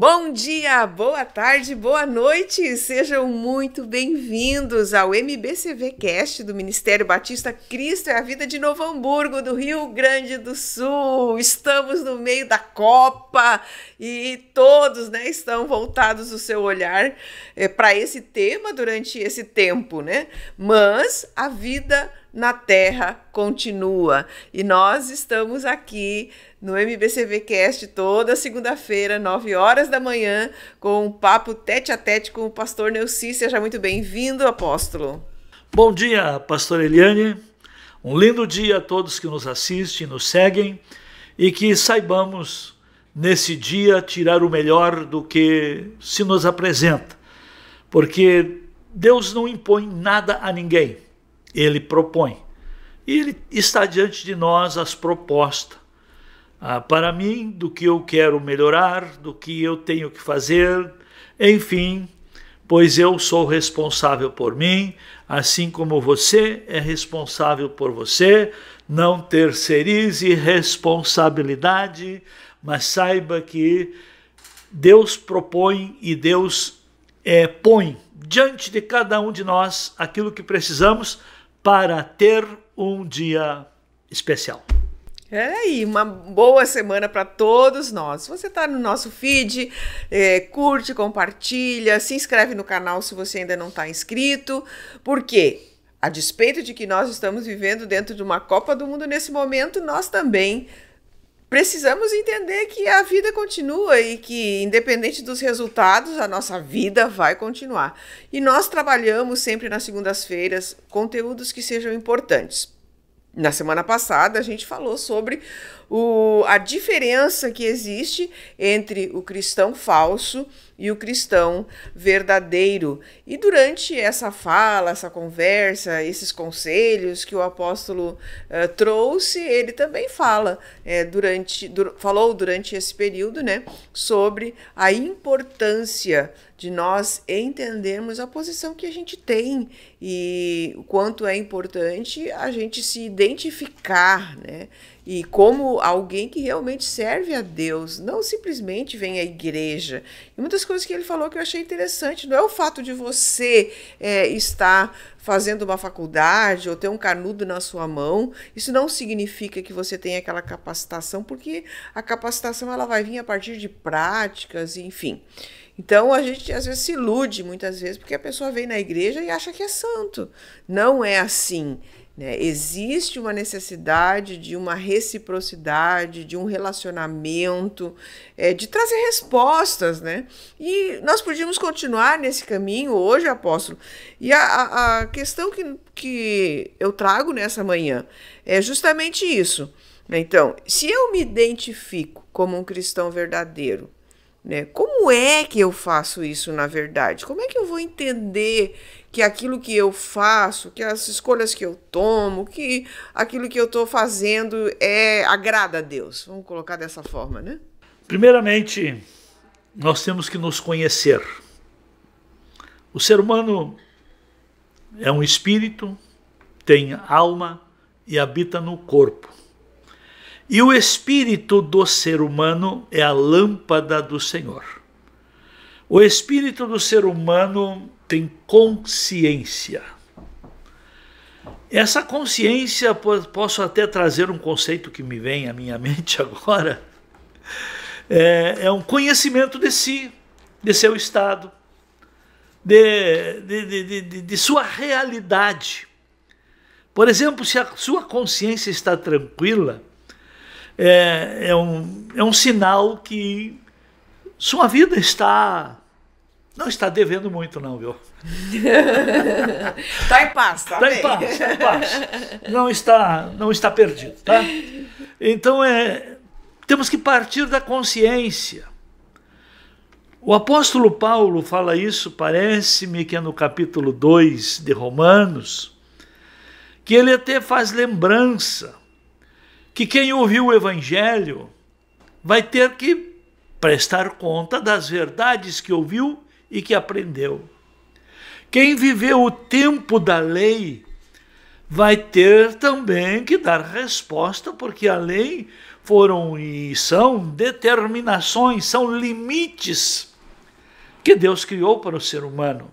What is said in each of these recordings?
Bom dia, boa tarde, boa noite, sejam muito bem-vindos ao MBCV Cast do Ministério Batista Cristo é a Vida de Novo Hamburgo, do Rio Grande do Sul. Estamos no meio da Copa e todos, estão voltados o seu olhar para esse tema durante esse tempo, Mas a vida na Terra continua e nós estamos aqui no MBCV Cast toda segunda-feira, 9 horas da manhã, com um papo tete a tete com o pastor Neuci. Seja muito bem-vindo, apóstolo. Bom dia, pastor Eliane. Um lindo dia a todos que nos assistem, nos seguem e que saibamos nesse dia tirar o melhor do que se nos apresenta. Porque Deus não impõe nada a ninguém, Ele propõe. E Ele está diante de nós as propostas. Para mim, do que eu quero melhorar, do que eu tenho que fazer, enfim, pois eu sou responsável por mim, assim como você é responsável por você. Não terceirize responsabilidade, mas saiba que Deus propõe e Deus põe diante de cada um de nós aquilo que precisamos para ter um dia especial. Uma boa semana para todos nós. Se você está no nosso feed, curte, compartilha, se inscreve no canal se você ainda não está inscrito, porque, a despeito de que nós estamos vivendo dentro de uma Copa do Mundo nesse momento, nós também precisamos entender que a vida continua e que, independente dos resultados, a nossa vida vai continuar. E nós trabalhamos sempre nas segundas-feiras conteúdos que sejam importantes. Na semana passada, a gente falou sobre a diferença que existe entre o cristão falso e o cristão verdadeiro. E durante essa fala, essa conversa, esses conselhos que o apóstolo trouxe, ele também falou durante esse período, sobre a importância de nós entendermos a posição que a gente tem e o quanto é importante a gente se identificar, e como alguém que realmente serve a Deus, não simplesmente vem à igreja. E muitas coisas que ele falou que eu achei interessante, não é o fato de você estar fazendo uma faculdade ou ter um canudo na sua mão, isso não significa que você tem aquela capacitação, porque a capacitação ela vai vir a partir de práticas, enfim. Então, a gente às vezes se ilude, muitas vezes, porque a pessoa vem na igreja e acha que é santo. Não é assim. Existe uma necessidade de uma reciprocidade, de um relacionamento, de trazer respostas, E nós podíamos continuar nesse caminho hoje, apóstolo. E a questão que eu trago nessa manhã é justamente isso. Então, se eu me identifico como um cristão verdadeiro, como é que eu faço isso na verdade? Como é que eu vou entender que aquilo que eu faço, que as escolhas que eu tomo, que aquilo que eu estou fazendo agrada a Deus? Vamos colocar dessa forma, Primeiramente, nós temos que nos conhecer. O ser humano é um espírito, tem alma e habita no corpo. E o espírito do ser humano é a lâmpada do Senhor. O espírito do ser humano tem consciência. Essa consciência, posso até trazer um conceito que me vem à minha mente agora, é um conhecimento de si, de seu estado, de sua realidade. Por exemplo, se a sua consciência está tranquila, é um sinal que sua vida não está devendo muito, não, viu? Está em paz, tá bem. Está em paz. Não está perdido, tá? Então, temos que partir da consciência. O apóstolo Paulo fala isso, parece-me que é no capítulo 2 de Romanos, que ele até faz lembrança que quem ouviu o evangelho vai ter que prestar conta das verdades que ouviu e que aprendeu. Quem viveu o tempo da lei vai ter também que dar resposta, porque a lei foram e são determinações, são limites que Deus criou para o ser humano.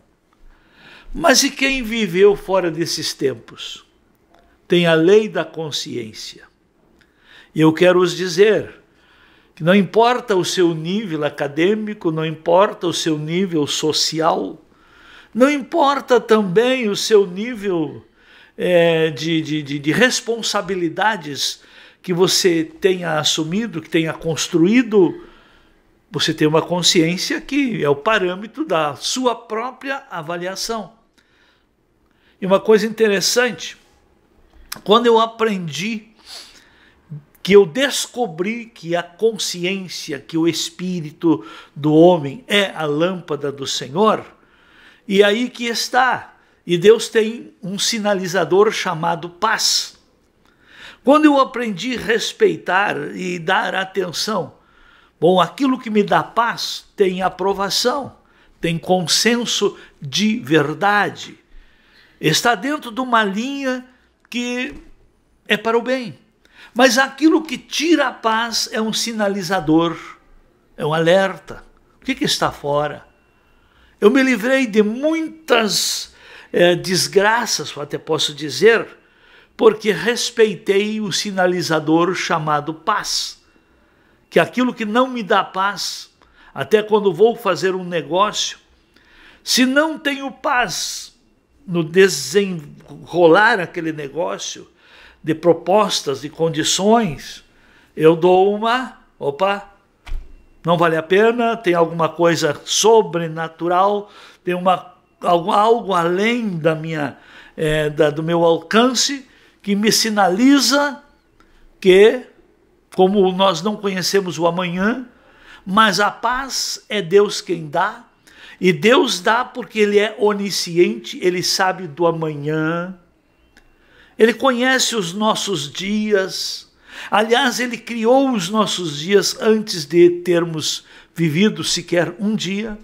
Mas e quem viveu fora desses tempos? Tem a lei da consciência. E eu quero os dizer que não importa o seu nível acadêmico, não importa o seu nível social, não importa também o seu nível de responsabilidades que você tenha assumido, que tenha construído, você tem uma consciência que é o parâmetro da sua própria avaliação. E uma coisa interessante, quando eu aprendi, que eu descobri que a consciência, que o espírito do homem é a lâmpada do Senhor, e aí que está. E Deus tem um sinalizador chamado paz. Quando eu aprendi a respeitar e dar atenção, bom, aquilo que me dá paz tem aprovação, tem consenso de verdade, está dentro de uma linha que é para o bem. Mas aquilo que tira a paz é um sinalizador, é um alerta. O que está fora? Eu me livrei de muitas desgraças, até posso dizer, porque respeitei o sinalizador chamado paz. Que aquilo que não me dá paz, até quando vou fazer um negócio, se não tenho paz no desenrolar aquele negócio, de propostas, de condições, eu dou não vale a pena, tem alguma coisa sobrenatural, tem algo além do meu alcance, que me sinaliza que, como nós não conhecemos o amanhã, mas a paz é Deus quem dá, e Deus dá porque Ele é onisciente, Ele sabe do amanhã, Ele conhece os nossos dias. Aliás, Ele criou os nossos dias antes de termos vivido sequer um dia.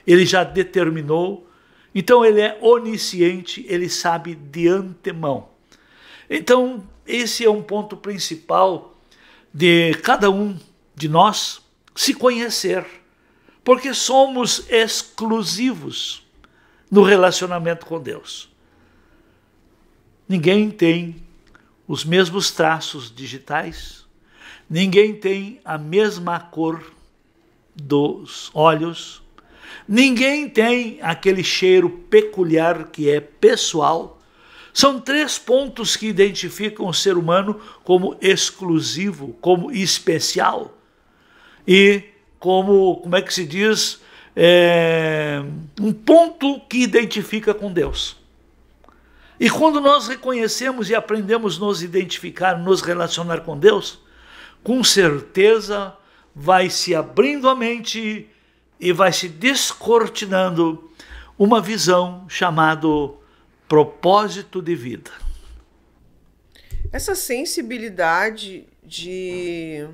Ele já determinou. Então, Ele é onisciente, Ele sabe de antemão. Então, esse é um ponto principal de cada um de nós se conhecer. Porque somos exclusivos no relacionamento com Deus. Ninguém tem os mesmos traços digitais, ninguém tem a mesma cor dos olhos, ninguém tem aquele cheiro peculiar que é pessoal. São 3 pontos que identificam o ser humano como exclusivo, como especial e como é que se diz, um ponto que identifica com Deus. E quando nós reconhecemos e aprendemos a nos identificar, nos relacionar com Deus, com certeza vai se abrindo a mente e vai se descortinando uma visão chamada propósito de vida. Essa sensibilidade de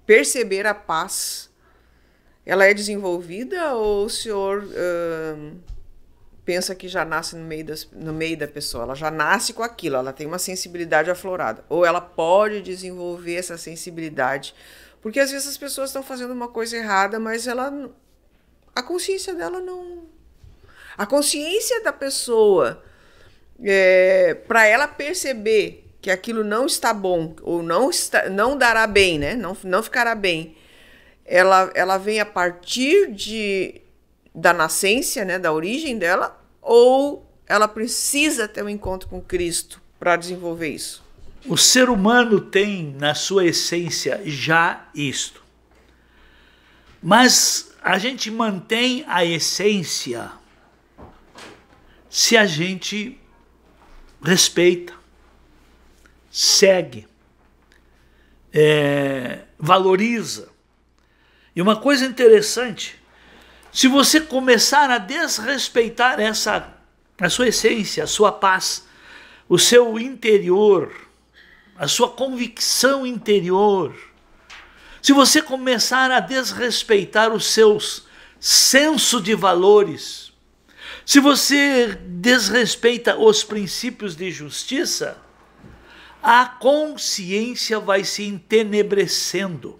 perceber a paz, ela é desenvolvida ou o senhor pensa que já nasce no meio da pessoa? Ela já nasce com aquilo, ela tem uma sensibilidade aflorada. Ou ela pode desenvolver essa sensibilidade? Porque às vezes as pessoas estão fazendo uma coisa errada, mas a consciência dela não... A consciência da pessoa, para ela perceber que aquilo não está bom, ou não dará bem, né? Não ficará bem, ela vem a partir da nascência, né? Da origem dela, ou ela precisa ter um encontro com Cristo para desenvolver isso? O ser humano tem na sua essência já isto. Mas a gente mantém a essência se a gente respeita, segue, valoriza. E uma coisa interessante, se você começar a desrespeitar a sua essência, a sua paz, o seu interior, a sua convicção interior, se você começar a desrespeitar os seus senso de valores, Se você desrespeita os princípios de justiça, a consciência vai se entenebrecendo,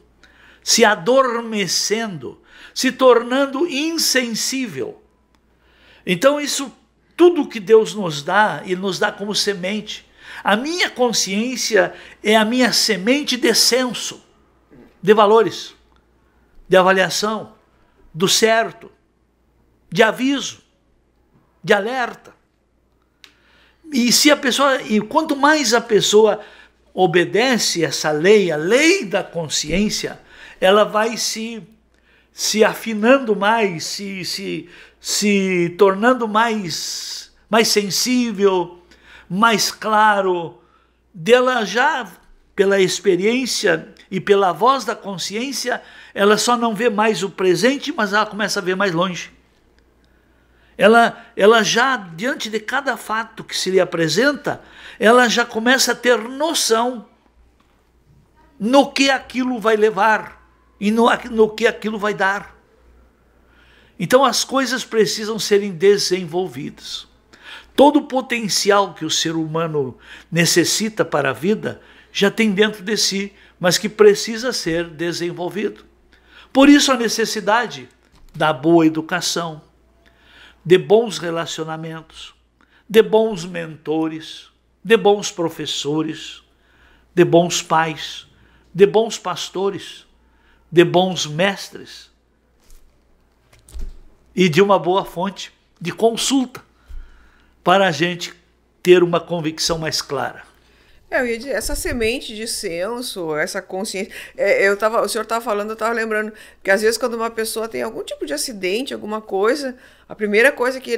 se adormecendo, se tornando insensível. Então isso, tudo que Deus nos dá, Ele nos dá como semente. A minha consciência é a minha semente de senso, de valores, de avaliação, do certo, de aviso, de alerta. E quanto mais a pessoa obedece essa lei, a lei da consciência, ela vai se afinando mais, se tornando mais sensível, mais claro, dela já, pela experiência e pela voz da consciência, ela só não vê mais o presente, mas ela começa a ver mais longe. Ela já, diante de cada fato que se lhe apresenta, ela já começa a ter noção no que aquilo vai levar e no que aquilo vai dar. Então as coisas precisam serem desenvolvidas. Todo o potencial que o ser humano necessita para a vida já tem dentro de si, mas que precisa ser desenvolvido. Por isso a necessidade da boa educação, de bons relacionamentos, de bons mentores, de bons professores, de bons pais, de bons pastores, de bons mestres e de uma boa fonte de consulta para a gente ter uma convicção mais clara. Eu ia dizer, essa semente de senso, essa consciência. O senhor estava falando, eu estava lembrando que às vezes quando uma pessoa tem algum tipo de acidente, alguma coisa, a primeira coisa que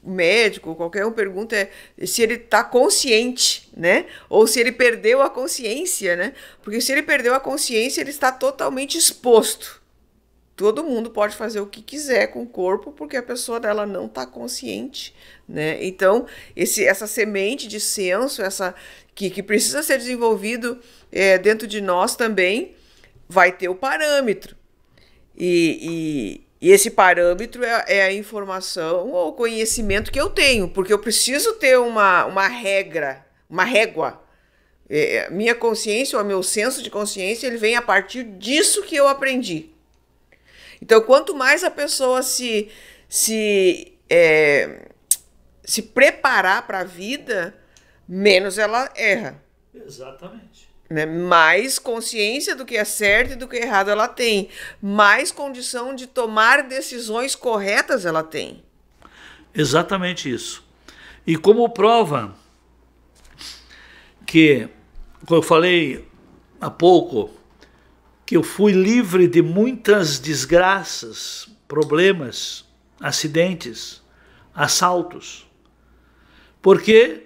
o médico, qualquer um pergunta é se ele está consciente, né? Ou se ele perdeu a consciência, né? Porque se ele perdeu a consciência, ele está totalmente exposto. Todo mundo pode fazer o que quiser com o corpo, porque a pessoa dela não está consciente, né? Então, essa semente de senso, que precisa ser desenvolvido dentro de nós também, vai ter o parâmetro. E esse parâmetro é a informação ou o conhecimento que eu tenho, porque eu preciso ter uma regra, uma régua. Minha consciência ou meu senso de consciência, ele vem a partir disso que eu aprendi. Então, quanto mais a pessoa se preparar para a vida, menos ela erra. Exatamente. Né? Mais consciência do que é certo e do que é errado ela tem. Mais condição de tomar decisões corretas ela tem. Exatamente isso. E como prova que, como eu falei há pouco, que eu fui livre de muitas desgraças, problemas, acidentes, assaltos, porque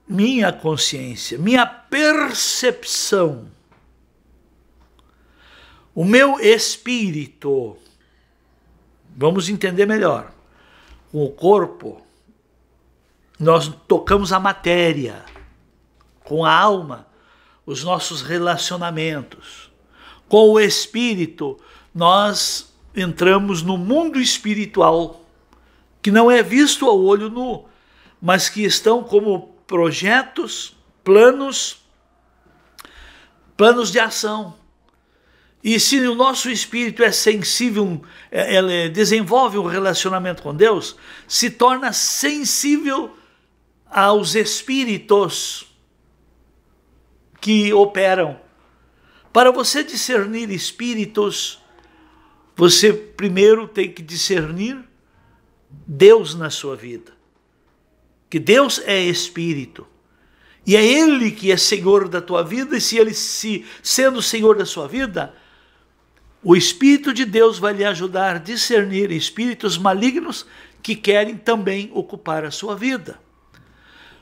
minha consciência, minha percepção, o meu espírito, vamos entender melhor, com o corpo, nós tocamos a matéria, com a alma, os nossos relacionamentos. Com o espírito, nós entramos no mundo espiritual, que não é visto ao olho nu, mas que estão como projetos, planos de ação. E se o nosso espírito é sensível, ele desenvolve um relacionamento com Deus, se torna sensível aos espíritos que operam. Para você discernir espíritos, você primeiro tem que discernir Deus na sua vida. Que Deus é espírito. E é Ele que é Senhor da tua vida, e sendo Senhor da sua vida, o Espírito de Deus vai lhe ajudar a discernir espíritos malignos que querem também ocupar a sua vida.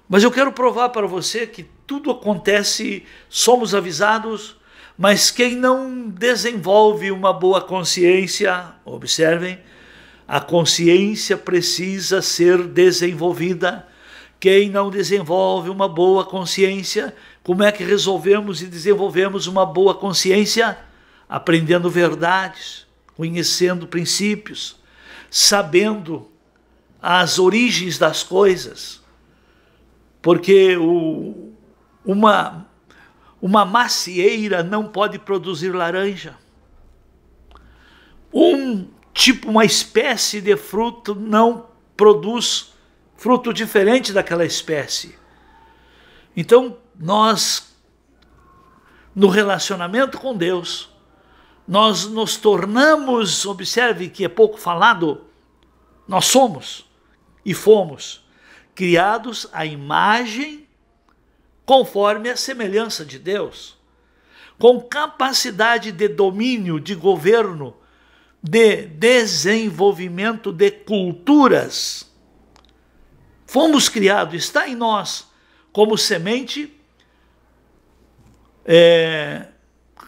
Mas eu quero provar para você que tudo acontece, somos avisados, mas quem não desenvolve uma boa consciência, observem, a consciência precisa ser desenvolvida. Quem não desenvolve uma boa consciência, como é que resolvemos e desenvolvemos uma boa consciência? Aprendendo verdades, conhecendo princípios, sabendo as origens das coisas, porque uma macieira não pode produzir laranja. Uma espécie de fruto não produz fruto diferente daquela espécie. Então, nós, no relacionamento com Deus, nós nos tornamos, observe que é pouco falado, nós somos e fomos criados à imagem conforme a semelhança de Deus, com capacidade de domínio, de governo, de desenvolvimento de culturas. Fomos criados, está em nós como semente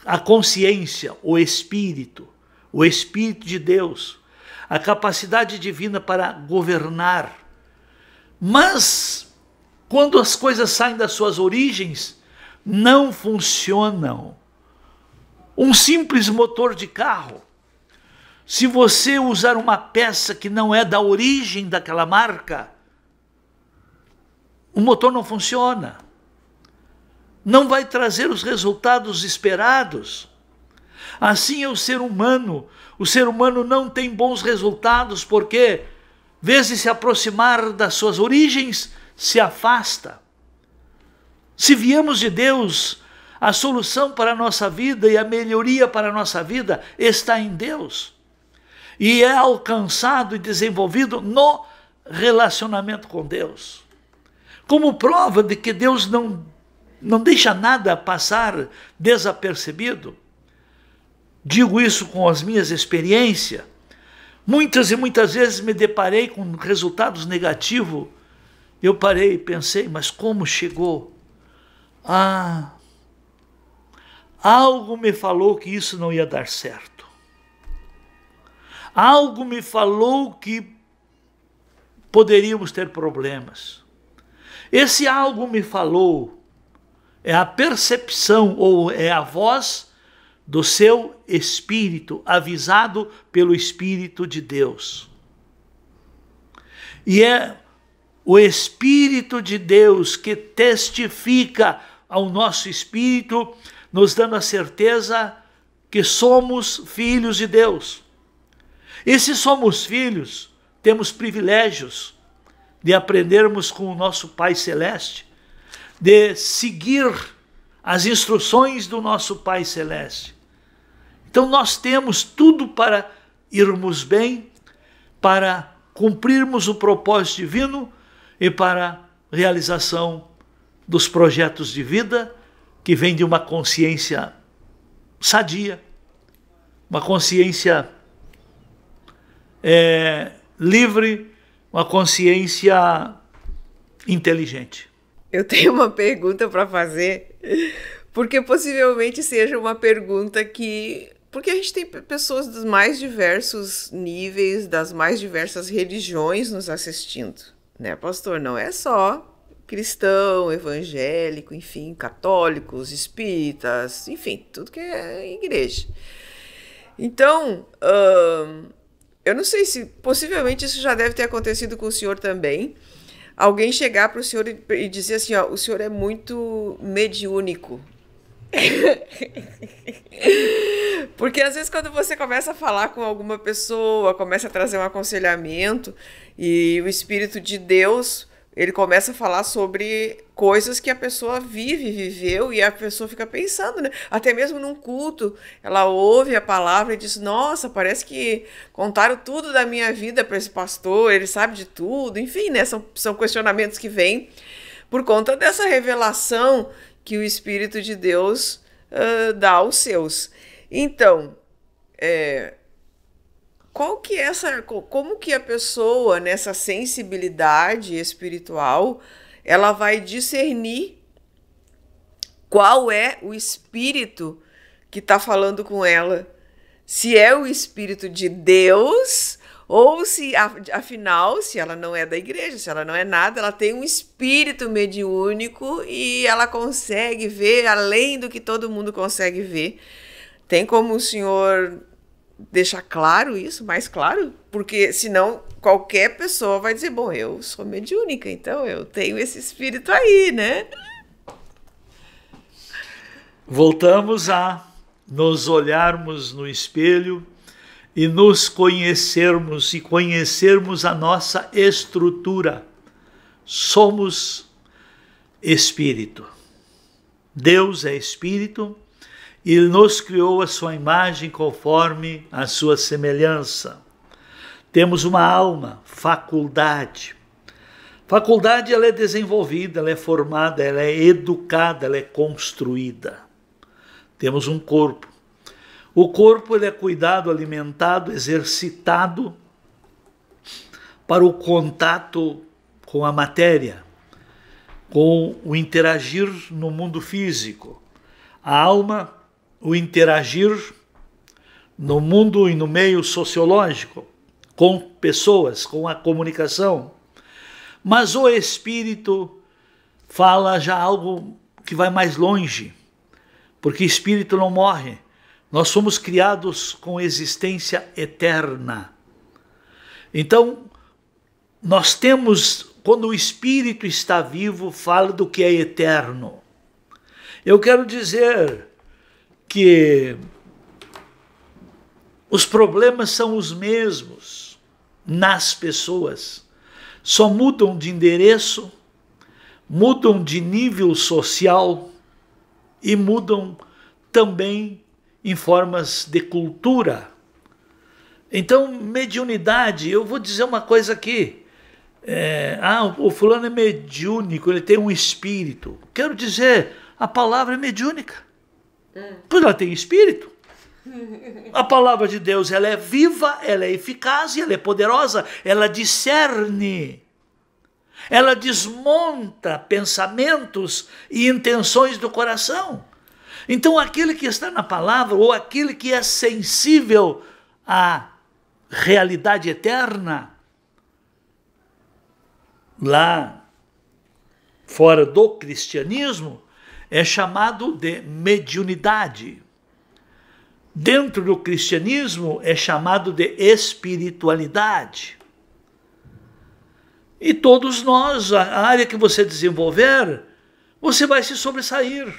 a consciência, o Espírito de Deus, a capacidade divina para governar. Mas, quando as coisas saem das suas origens, não funcionam. Um simples motor de carro, se você usar uma peça que não é da origem daquela marca, o motor não funciona. Não vai trazer os resultados esperados. Assim é o ser humano. O ser humano não tem bons resultados porque, em vez de se aproximar das suas origens, se afasta. Se viemos de Deus, a solução para a nossa vida e a melhoria para a nossa vida está em Deus. E é alcançado e desenvolvido no relacionamento com Deus. Como prova de que Deus não deixa nada passar desapercebido, digo isso com as minhas experiências. Muitas e muitas vezes me deparei com resultados negativos. Eu parei e pensei, mas como chegou? Algo me falou que isso não ia dar certo. Algo me falou que poderíamos ter problemas. Esse algo me falou é a percepção ou é a voz do seu espírito, avisado pelo Espírito de Deus. E é o Espírito de Deus que testifica ao nosso espírito, nos dando a certeza que somos filhos de Deus. E se somos filhos, temos privilégios de aprendermos com o nosso Pai Celeste, de seguir as instruções do nosso Pai Celeste. Então nós temos tudo para irmos bem, para cumprirmos o propósito divino e para a realização dos projetos de vida que vem de uma consciência sadia, uma consciência livre, uma consciência inteligente. Eu tenho uma pergunta para fazer, porque possivelmente seja uma pergunta que... Porque a gente tem pessoas dos mais diversos níveis, das mais diversas religiões nos assistindo, né, pastor? Não é só cristão, evangélico, enfim, católicos, espíritas, enfim, tudo que é igreja. Então, eu não sei se possivelmente isso já deve ter acontecido com o senhor também. Alguém chegar para o senhor e dizer assim, ó, o senhor é muito mediúnico. Porque às vezes quando você começa a falar com alguma pessoa, começa a trazer um aconselhamento e o Espírito de Deus, ele começa a falar sobre coisas que a pessoa viveu e a pessoa fica pensando, né? Até mesmo num culto, ela ouve a palavra e diz, nossa, parece que contaram tudo da minha vida para esse pastor, ele sabe de tudo, enfim, né? São questionamentos que vêm por conta dessa revelação que o Espírito de Deus dá aos seus. Então, como que a pessoa, nessa sensibilidade espiritual, ela vai discernir qual é o espírito que está falando com ela? Se é o Espírito de Deus, ou se, afinal, se ela não é da igreja, se ela não é nada, ela tem um espírito mediúnico e ela consegue ver além do que todo mundo consegue ver. Tem como o senhor deixar claro isso, mais claro, porque senão qualquer pessoa vai dizer, bom, eu sou mediúnica, então eu tenho esse espírito aí, né? Voltamos a nos olharmos no espelho e nos conhecermos e conhecermos a nossa estrutura. Somos espírito. Deus é espírito e nos criou a sua imagem conforme a sua semelhança. Temos uma alma, faculdade. Faculdade, ela é desenvolvida, ela é formada, ela é educada, ela é construída. Temos um corpo. O corpo, ele é cuidado, alimentado, exercitado para o contato com a matéria, com o interagir no mundo físico. A alma, o interagir no mundo e no meio sociológico, com pessoas, com a comunicação. Mas o espírito fala já algo que vai mais longe, porque espírito não morre. Nós somos criados com existência eterna. Então, nós temos, quando o espírito está vivo, fala do que é eterno. Eu quero dizer que os problemas são os mesmos nas pessoas, só mudam de endereço, mudam de nível social e mudam também em formas de cultura. Então, mediunidade, eu vou dizer uma coisa aqui, o fulano é mediúnico, ele tem um espírito. Quero dizer, a palavra é mediúnica, pois ela tem espírito. A palavra de Deus, ela é viva, ela é eficaz e ela é poderosa, ela discerne, ela desmonta pensamentos e intenções do coração. Então aquele que está na palavra, ou aquele que é sensível à realidade eterna, lá fora do cristianismo, é chamado de mediunidade. Dentro do cristianismo é chamado de espiritualidade. E todos nós, a área que você desenvolver, você vai se sobressair.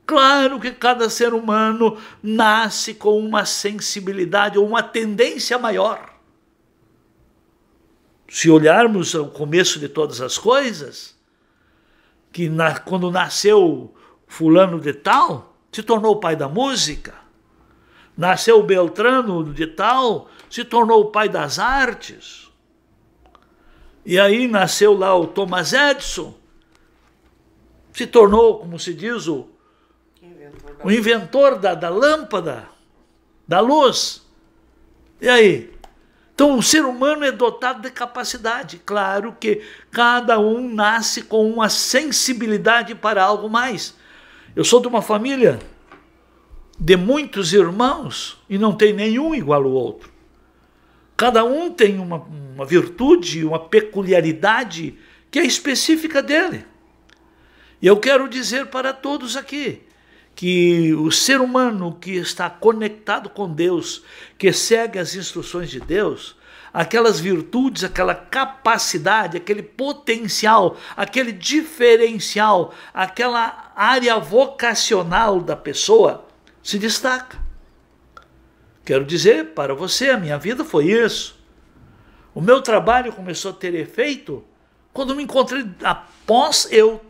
Claro que cada ser humano nasce com uma sensibilidade ou uma tendência maior. Se olharmos o começo de todas as coisas, que quando nasceu fulano de tal, se tornou o pai da música. Nasceu Beltrano de tal, se tornou o pai das artes. E aí nasceu lá o Thomas Edison, se tornou, como se diz, o inventor da lâmpada, da luz. E aí? Então o ser humano é dotado de capacidade. Claro que cada um nasce com uma sensibilidade para algo mais. Eu sou de uma família de muitos irmãos e não tem nenhum igual ao outro. Cada um tem uma virtude, uma peculiaridade que é específica dele. E eu quero dizer para todos aqui que o ser humano que está conectado com Deus, que segue as instruções de Deus, aquelas virtudes, aquela capacidade, aquele potencial, aquele diferencial, aquela área vocacional da pessoa, se destaca. Quero dizer para você, a minha vida foi isso. O meu trabalho começou a ter efeito quando me encontrei, após eu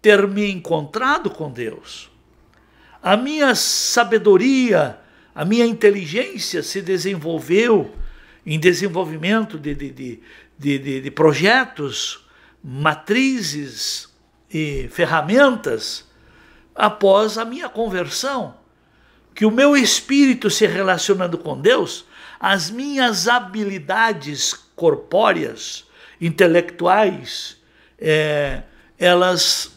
ter me encontrado com Deus. A minha sabedoria, a minha inteligência se desenvolveu em desenvolvimento de projetos, matrizes e ferramentas após a minha conversão, que o meu espírito se relacionando com Deus, as minhas habilidades corpóreas, intelectuais, elas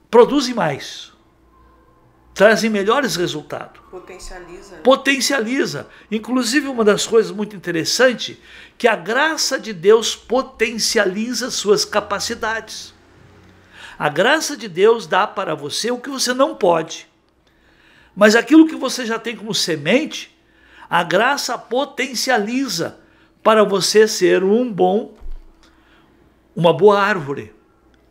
produzem mais, trazem melhores resultados. Potencializa. Potencializa. Inclusive, uma das coisas muito interessantes, que a graça de Deus potencializa suas capacidades. A graça de Deus dá para você o que você não pode. Mas aquilo que você já tem como semente, A graça potencializa para você ser uma boa árvore,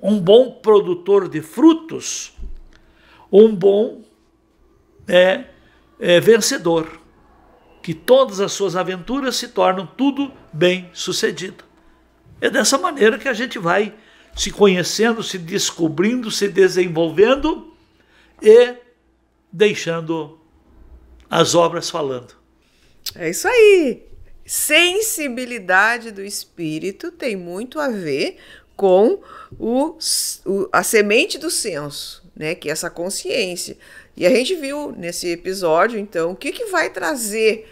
um bom produtor de frutos, um bom vencedor, que todas as suas aventuras se tornam tudo bem sucedido. É dessa maneira que a gente vai se conhecendo, se descobrindo, se desenvolvendo e deixando as obras falando. É isso aí. Sensibilidade do espírito tem muito a ver com a semente do senso, né? Que é essa consciência. E a gente viu nesse episódio, então, o que vai trazer,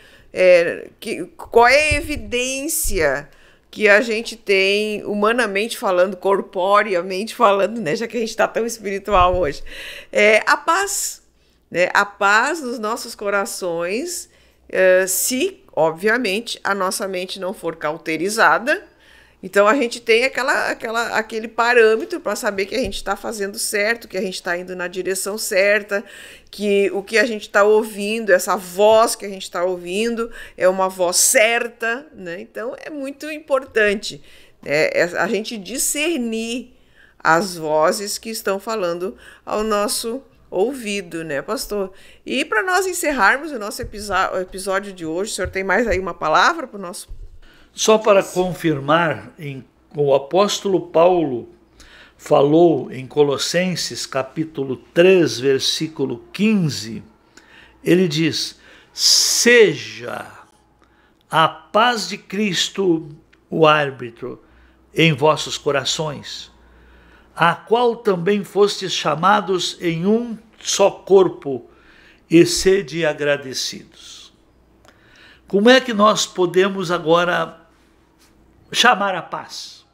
qual é a evidência que a gente tem, humanamente falando, corporeamente falando, né? Já que a gente está tão espiritual hoje. A paz, né? A paz nos nossos corações, se, obviamente, a nossa mente não for cauterizada. Então a gente tem aquele parâmetro para saber que a gente está fazendo certo, que a gente está indo na direção certa, que o que a gente está ouvindo, essa voz que a gente está ouvindo é uma voz certa, né? Então é muito importante, a gente discernir as vozes que estão falando ao nosso ouvido, né, pastor? E para nós encerrarmos o nosso episódio de hoje, o senhor tem mais aí uma palavra para o nosso... Só para confirmar, o apóstolo Paulo falou em Colossenses capítulo 3, versículo 15, ele diz: seja a paz de Cristo o árbitro em vossos corações, a qual também fostes chamados em um só corpo, e sede agradecidos. Como é que nós podemos agora chamar a paz?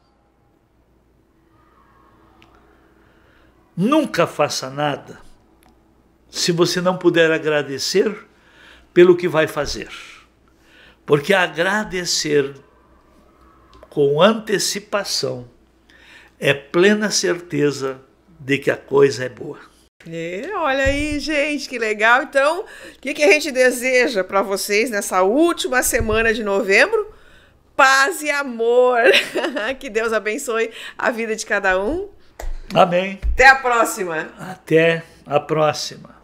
Nunca faça nada se você não puder agradecer pelo que vai fazer. Porque agradecer com antecipação é plena certeza de que a coisa é boa. Olha aí, gente, que legal. Então, o que a gente deseja para vocês nessa última semana de novembro? Paz e amor. Que Deus abençoe a vida de cada um. Amém. Até a próxima. Até a próxima.